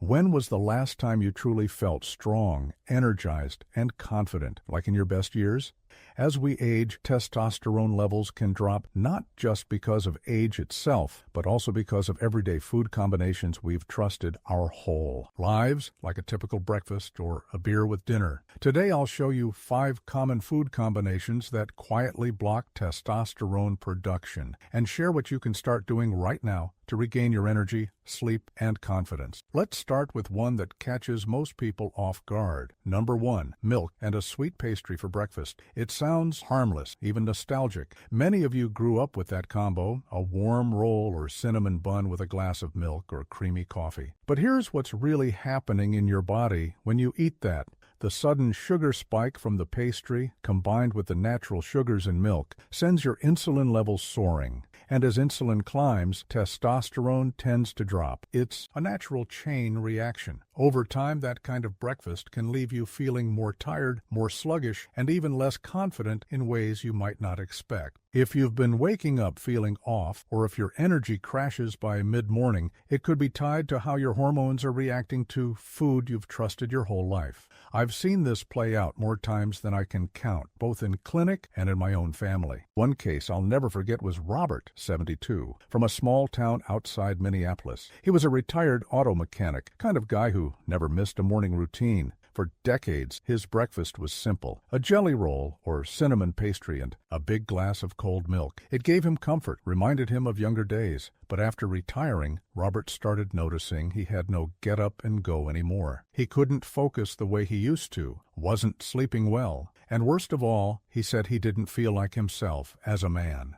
When was the last time you truly felt strong, energized, and confident, like in your best years? As we age, testosterone levels can drop not just because of age itself, but also because of everyday food combinations we've trusted our whole lives, like a typical breakfast or a beer with dinner. Today I'll show you 5 common food combinations that quietly block testosterone production and share what you can start doing right now to regain your energy, sleep, and confidence. Let's start with one that catches most people off guard. Number 1, milk and a sweet pastry for breakfast. It sounds harmless, even nostalgic. Many of you grew up with that combo, a warm roll or cinnamon bun with a glass of milk or creamy coffee. But here's what's really happening in your body when you eat that. The sudden sugar spike from the pastry, combined with the natural sugars in milk, sends your insulin levels soaring. And as insulin climbs, testosterone tends to drop. It's a natural chain reaction. Over time, that kind of breakfast can leave you feeling more tired, more sluggish, and even less confident in ways you might not expect. If you've been waking up feeling off, or if your energy crashes by mid-morning, it could be tied to how your hormones are reacting to food you've trusted your whole life. I've seen this play out more times than I can count, both in clinic and in my own family. One case I'll never forget was Robert, 72, from a small town outside Minneapolis. He was a retired auto mechanic, kind of guy who never missed a morning routine. For decades, his breakfast was simple: a jelly roll or cinnamon pastry and a big glass of cold milk. It gave him comfort, reminded him of younger days. But after retiring, Robert started noticing he had no get up and go anymore. He couldn't focus the way he used to, wasn't sleeping well, and worst of all, he said he didn't feel like himself as a man.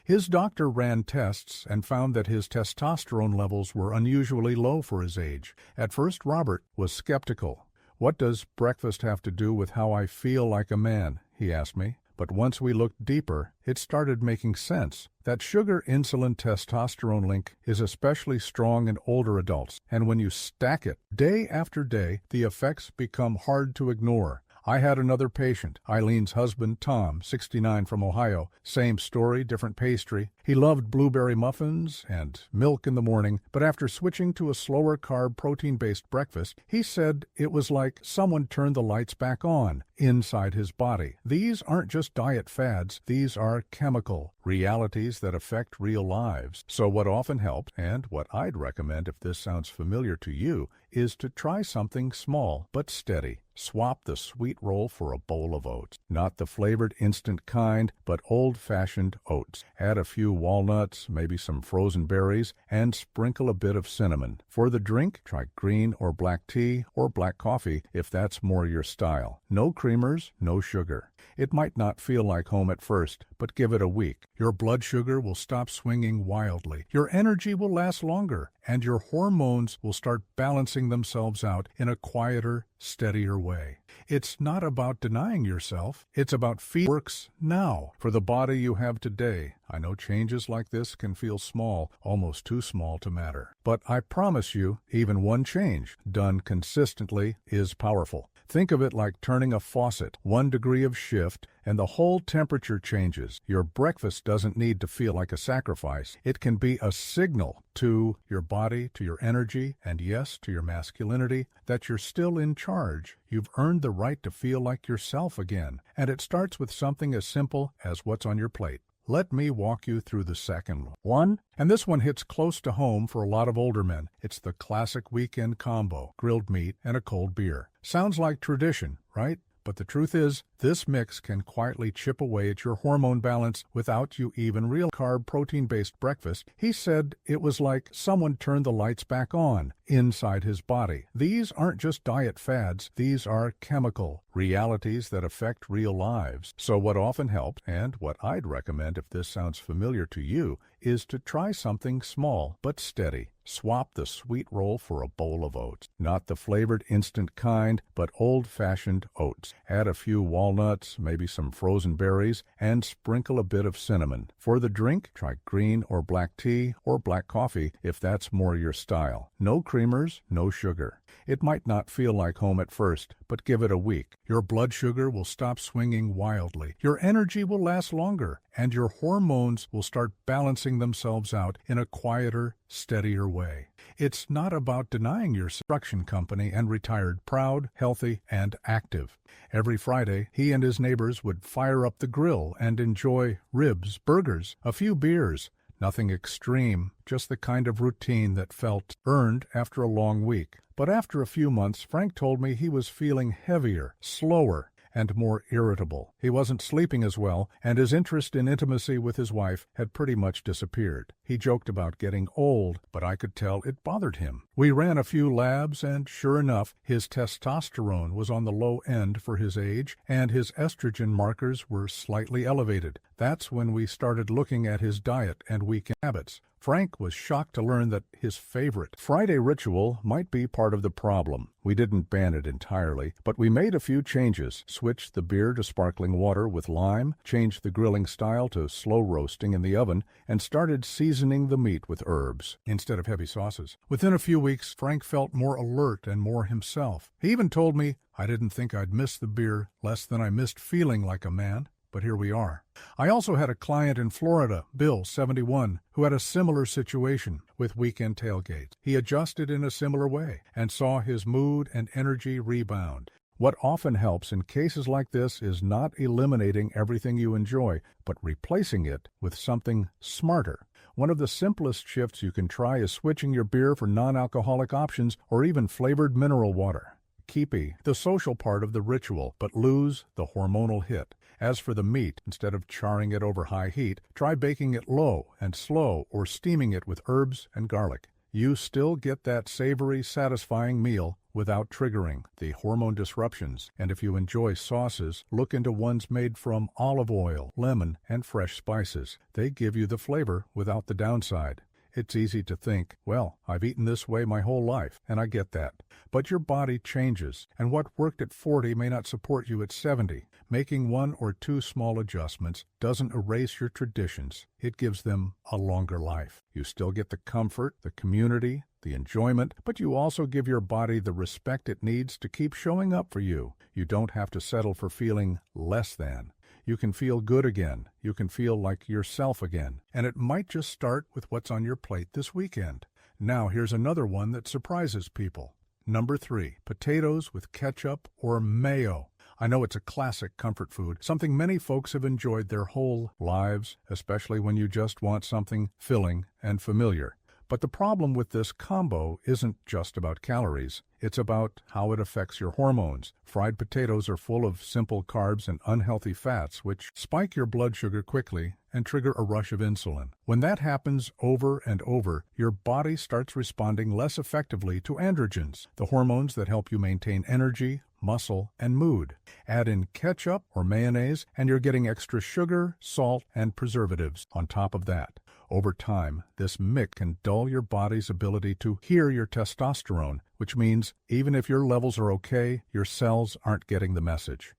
His doctor ran tests and found that his testosterone levels were unusually low for his age. At first, Robert was skeptical. "What does breakfast have to do with how I feel like a man?" he asked me. But once we looked deeper, it started making sense. That sugar-insulin-testosterone link is especially strong in older adults, and when you stack it day after day, the effects become hard to ignore. I had another patient, Eileen's husband, Tom, 69, from Ohio. Same story, different pastry. He loved blueberry muffins and milk in the morning, but after switching to a slower carb, protein-based breakfast, he said it was like someone turned the lights back on inside his body. These aren't just diet fads, these are chemical realities that affect real lives. So what often helps, and what I'd recommend if this sounds familiar to you, is to try something small but steady. Swap the sweet roll for a bowl of oats. Not the flavored instant kind, but old-fashioned oats. Add a few walnuts, maybe some frozen berries, and sprinkle a bit of cinnamon. For the drink, try green or black tea or black coffee if that's more your style. No creamers, no sugar. It might not feel like home at first, but give it a week. Your blood sugar will stop swinging wildly. Your energy will last longer, and your hormones will start balancing themselves out in a quieter, steadier way. It's not about denying yourself. It's about works now for the body you have today. I know changes like this can feel small, almost too small to matter. But I promise you, even one change, done consistently, is powerful. Think of it like turning a faucet. 1 degree of shift, and the whole temperature changes. Your breakfast doesn't need to feel like a sacrifice. It can be a signal to your body, to your energy, and yes, to your masculinity, that you're still in charge. You've earned the right to feel like yourself again. And it starts with something as simple as what's on your plate. Let me walk you through the second one. And this one hits close to home for a lot of older men. It's the classic weekend combo: grilled meat and a cold beer. Sounds like tradition, right? But the truth is, this mix can quietly chip away at your hormone balance without you even real carb, protein-based breakfast. He said it was like someone turned the lights back on inside his body. These aren't just diet fads, these are chemical realities that affect real lives. So what often helps, and what I'd recommend if this sounds familiar to you, is to try something small but steady. Swap the sweet roll for a bowl of oats. Not the flavored instant kind, but old-fashioned oats. Add a few walnuts, maybe some frozen berries, and sprinkle a bit of cinnamon. For the drink, try green or black tea or black coffee if that's more your style. No creamers, no sugar. It might not feel like home at first, but give it a week. Your blood sugar will stop swinging wildly. Your energy will last longer, and your hormones will start balancing themselves out in a quieter, steadier way. It's not about denying your construction company and retired proud, healthy, and active. Every Friday, he and his neighbors would fire up the grill and enjoy ribs, burgers, a few beers. Nothing extreme, just the kind of routine that felt earned after a long week. But after a few months, Frank told me he was feeling heavier, slower, and more irritable. He wasn't sleeping as well, and his interest in intimacy with his wife had pretty much disappeared. He joked about getting old, but I could tell it bothered him. We ran a few labs, and sure enough, his testosterone was on the low end for his age, and his estrogen markers were slightly elevated. That's when we started looking at his diet and weekend habits. Frank was shocked to learn that his favorite Friday ritual might be part of the problem. We didn't ban it entirely, but we made a few changes, switched the beer to sparkling water with lime, changed the grilling style to slow roasting in the oven, and started seasoning the meat with herbs instead of heavy sauces. Within a few weeks, Frank felt more alert and more himself. He even told me, "I didn't think I'd miss the beer less than I missed feeling like a man." But here we are. I also had a client in Florida, Bill, 71, who had a similar situation with weekend tailgates. He adjusted in a similar way and saw his mood and energy rebound. What often helps in cases like this is not eliminating everything you enjoy, but replacing it with something smarter. One of the simplest shifts you can try is switching your beer for non-alcoholic options or even flavored mineral water. Keep the social part of the ritual, but lose the hormonal hit. As for the meat, instead of charring it over high heat, try baking it low and slow or steaming it with herbs and garlic. You still get that savory, satisfying meal without triggering the hormone disruptions. And if you enjoy sauces, look into ones made from olive oil, lemon, and fresh spices. They give you the flavor without the downside. It's easy to think, well, I've eaten this way my whole life, and I get that. But your body changes, and what worked at 40 may not support you at 70. Making one or two small adjustments doesn't erase your traditions. It gives them a longer life. You still get the comfort, the community, the enjoyment, but you also give your body the respect it needs to keep showing up for you. You don't have to settle for feeling less than. You can feel good again. You can feel like yourself again. And it might just start with what's on your plate this weekend. Now here's another one that surprises people. Number 3, potatoes with ketchup or mayo. I know it's a classic comfort food, something many folks have enjoyed their whole lives, especially when you just want something filling and familiar. But the problem with this combo isn't just about calories. It's about how it affects your hormones. Fried potatoes are full of simple carbs and unhealthy fats, which spike your blood sugar quickly and trigger a rush of insulin. When that happens over and over, your body starts responding less effectively to androgens, the hormones that help you maintain energy, muscle, and mood. Add in ketchup or mayonnaise, and you're getting extra sugar, salt, and preservatives on top of that. Over time, this mix can dull your body's ability to hear your testosterone, which means even if your levels are okay, your cells aren't getting the message.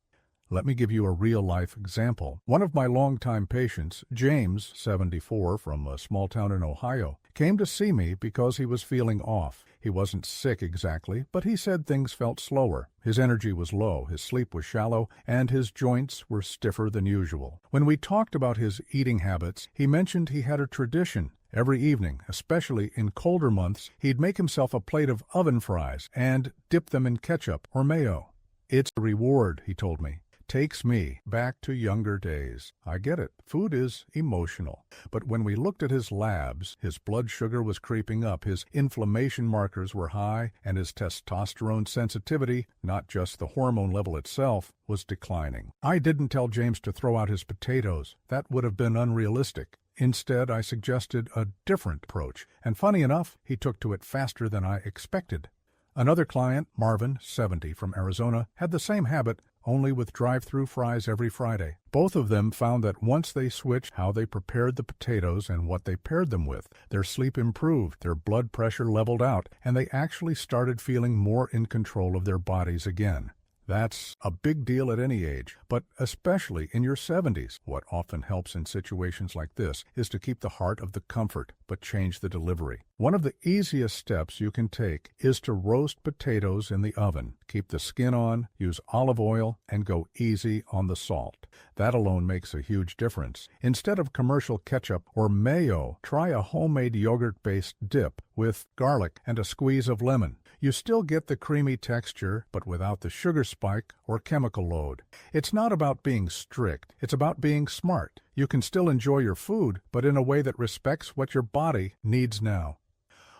Let me give you a real-life example. One of my longtime patients, James, 74, from a small town in Ohio, came to see me because he was feeling off. He wasn't sick exactly, but he said things felt slower. His energy was low, his sleep was shallow, and his joints were stiffer than usual. When we talked about his eating habits, he mentioned he had a tradition. Every evening, especially in colder months, he'd make himself a plate of oven fries and dip them in ketchup or mayo. It's a reward, he told me. Takes me back to younger days. I get it. Food is emotional. But when we looked at his labs, his blood sugar was creeping up, his inflammation markers were high, and his testosterone sensitivity, not just the hormone level itself, was declining. I didn't tell James to throw out his potatoes. That would have been unrealistic. Instead, I suggested a different approach, and funny enough, he took to it faster than I expected. Another client, Marvin, 70, from Arizona, had the same habit, only with drive-through fries every Friday. Both of them found that once they switched how they prepared the potatoes and what they paired them with, their sleep improved, their blood pressure leveled out, and they actually started feeling more in control of their bodies again. That's a big deal at any age, but especially in your 70s. What often helps in situations like this is to keep the heart of the comfort, but change the delivery. One of the easiest steps you can take is to roast potatoes in the oven. Keep the skin on, use olive oil, and go easy on the salt. That alone makes a huge difference. Instead of commercial ketchup or mayo, try a homemade yogurt-based dip with garlic and a squeeze of lemon. You still get the creamy texture, but without the sugar spike or chemical load. It's not about being strict, it's about being smart. You can still enjoy your food, but in a way that respects what your body needs now.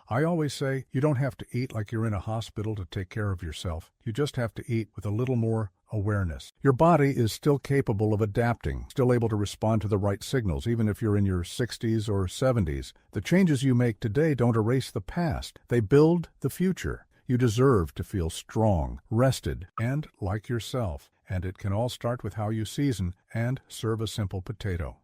I always say you don't have to eat like you're in a hospital to take care of yourself. You just have to eat with a little more awareness. Your body is still capable of adapting, still able to respond to the right signals, even if you're in your 60s or 70s. The changes you make today don't erase the past. They build the future. You deserve to feel strong, rested, and like yourself. And it can all start with how you season and serve a simple potato.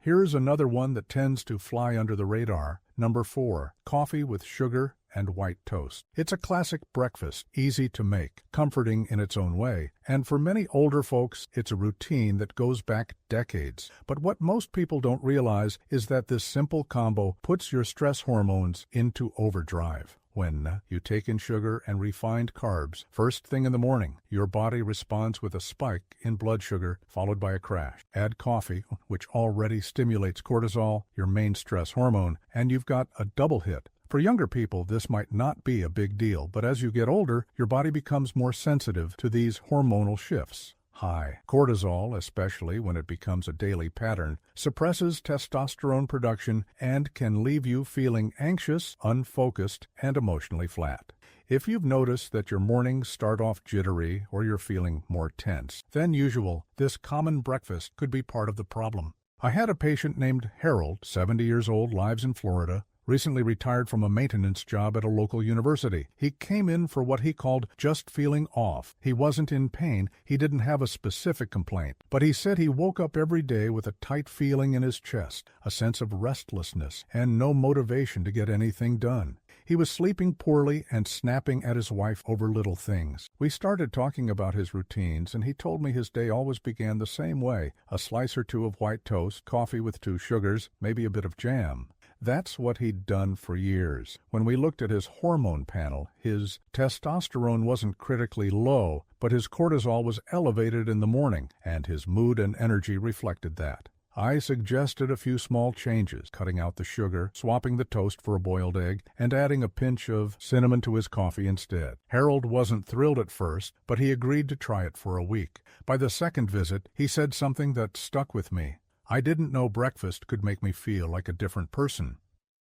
Here's another one that tends to fly under the radar. Number 4, coffee with sugar and white toast. It's a classic breakfast, easy to make, comforting in its own way, and for many older folks, it's a routine that goes back decades. But what most people don't realize is that this simple combo puts your stress hormones into overdrive. When you take in sugar and refined carbs first thing in the morning, your body responds with a spike in blood sugar followed by a crash. Add coffee, which already stimulates cortisol, your main stress hormone, and you've got a double hit. For younger people, this might not be a big deal, but as you get older, your body becomes more sensitive to these hormonal shifts. High cortisol, especially when it becomes a daily pattern, suppresses testosterone production and can leave you feeling anxious, unfocused, and emotionally flat. If you've noticed that your mornings start off jittery or you're feeling more tense than usual, this common breakfast could be part of the problem. I had a patient named Harold, 70 years old, lives in Florida, recently retired from a maintenance job at a local university. He came in for what he called just feeling off. He wasn't in pain, he didn't have a specific complaint, but he said he woke up every day with a tight feeling in his chest, a sense of restlessness, and no motivation to get anything done. He was sleeping poorly and snapping at his wife over little things. We started talking about his routines, and he told me his day always began the same way: a slice or two of white toast, coffee with 2 sugars, maybe a bit of jam. That's what he'd done for years. When we looked at his hormone panel, his testosterone wasn't critically low, but his cortisol was elevated in the morning, and his mood and energy reflected that. I suggested a few small changes, cutting out the sugar, swapping the toast for a boiled egg, and adding a pinch of cinnamon to his coffee instead. Harold wasn't thrilled at first, but he agreed to try it for a week. By the second visit, he said something that stuck with me. I didn't know breakfast could make me feel like a different person.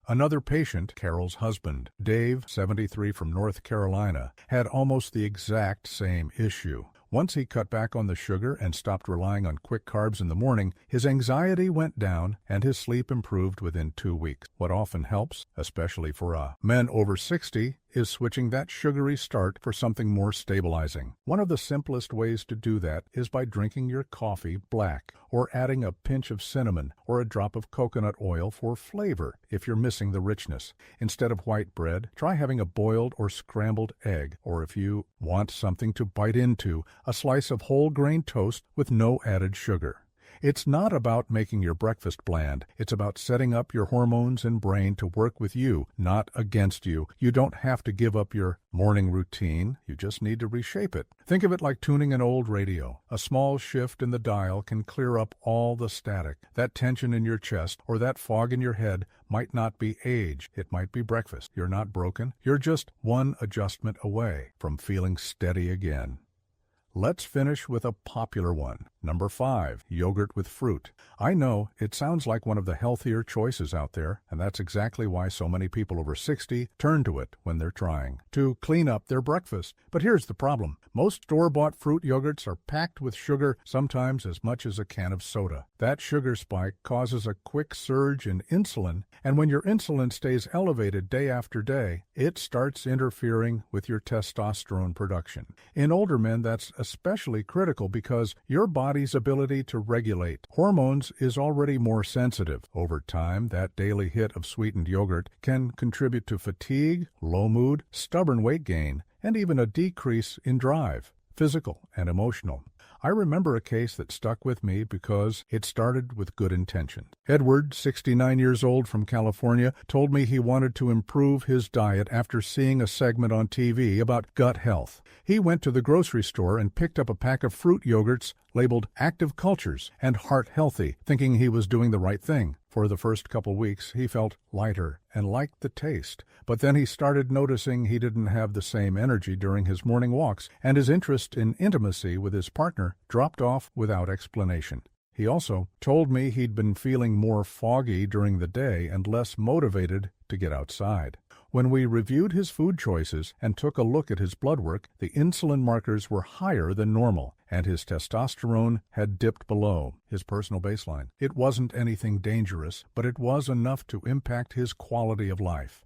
Another patient, Carol's husband, Dave, 73 from North Carolina, had almost the exact same issue. Once he cut back on the sugar and stopped relying on quick carbs in the morning, his anxiety went down and his sleep improved within 2 weeks. What often helps, especially for men over 60, is switching that sugary start for something more stabilizing. One of the simplest ways to do that is by drinking your coffee black, or adding a pinch of cinnamon or a drop of coconut oil for flavor if you're missing the richness. Instead of white bread, try having a boiled or scrambled egg, or if you want something to bite into, a slice of whole grain toast with no added sugar. It's not about making your breakfast bland. It's about setting up your hormones and brain to work with you, not against you. You don't have to give up your morning routine. You just need to reshape it. Think of it like tuning an old radio. A small shift in the dial can clear up all the static. That tension in your chest or that fog in your head might not be age. It might be breakfast. You're not broken. You're just one adjustment away from feeling steady again. Let's finish with a popular one. Number 5, yogurt with fruit. I know it sounds like one of the healthier choices out there, and that's exactly why so many people over 60 turn to it when they're trying to clean up their breakfast. But here's the problem. Most store-bought fruit yogurts are packed with sugar, sometimes as much as a can of soda. That sugar spike causes a quick surge in insulin, and when your insulin stays elevated day after day, it starts interfering with your testosterone production. In older men, that's especially critical because your body's ability to regulate hormones is already more sensitive. Over time, that daily hit of sweetened yogurt can contribute to fatigue, low mood, stubborn weight gain, and even a decrease in drive. physical and emotional. I remember a case that stuck with me because it started with good intention. Edward, 69 years old from California, told me he wanted to improve his diet after seeing a segment on TV about gut health. He went to the grocery store and picked up a pack of fruit yogurts labeled Active Cultures and Heart Healthy, thinking he was doing the right thing. For the first couple weeks, he felt lighter and liked the taste. But then he started noticing he didn't have the same energy during his morning walks, and his interest in intimacy with his partner dropped off without explanation. He also told me he'd been feeling more foggy during the day and less motivated to get outside. When we reviewed his food choices and took a look at his blood work, the insulin markers were higher than normal, and his testosterone had dipped below his personal baseline. It wasn't anything dangerous, but it was enough to impact his quality of life.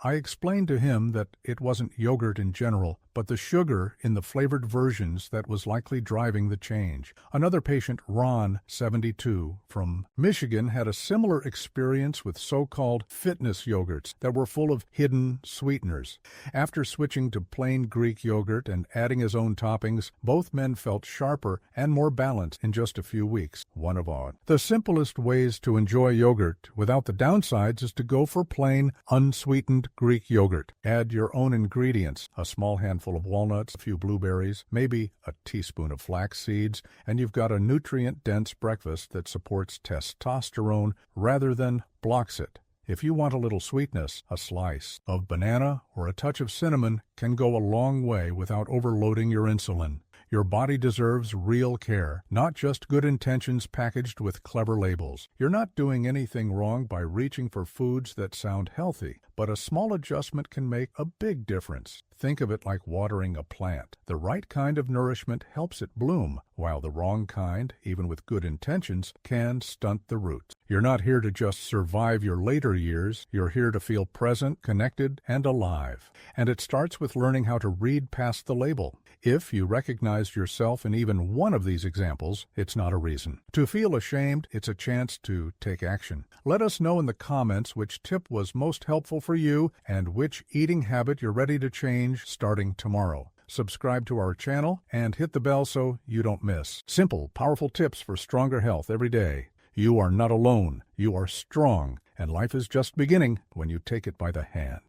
I explained to him that it wasn't yogurt in general, but the sugar in the flavored versions that was likely driving the change. Another patient, Ron, 72, from Michigan, had a similar experience with so-called fitness yogurts that were full of hidden sweeteners. After switching to plain Greek yogurt and adding his own toppings, both men felt sharper and more balanced in just a few weeks. One of odd. The simplest ways to enjoy yogurt without the downsides is to go for plain, unsweetened Greek yogurt. Add your own ingredients, a small handful of walnuts, a few blueberries, maybe a teaspoon of flax seeds, and you've got a nutrient-dense breakfast that supports testosterone rather than blocks it. If you want a little sweetness, a slice of banana or a touch of cinnamon can go a long way without overloading your insulin. Your body deserves real care, not just good intentions packaged with clever labels. You're not doing anything wrong by reaching for foods that sound healthy, but a small adjustment can make a big difference. Think of it like watering a plant. The right kind of nourishment helps it bloom, while the wrong kind, even with good intentions, can stunt the roots. You're not here to just survive your later years. You're here to feel present, connected, and alive. And it starts with learning how to read past the label. If you recognized yourself in even one of these examples, it's not a reason to feel ashamed. It's a chance to take action. Let us know in the comments which tip was most helpful for you and which eating habit you're ready to change starting tomorrow. Subscribe to our channel and hit the bell so you don't miss simple, powerful tips for stronger health every day. You are not alone. You are strong, and life is just beginning when you take it by the hand.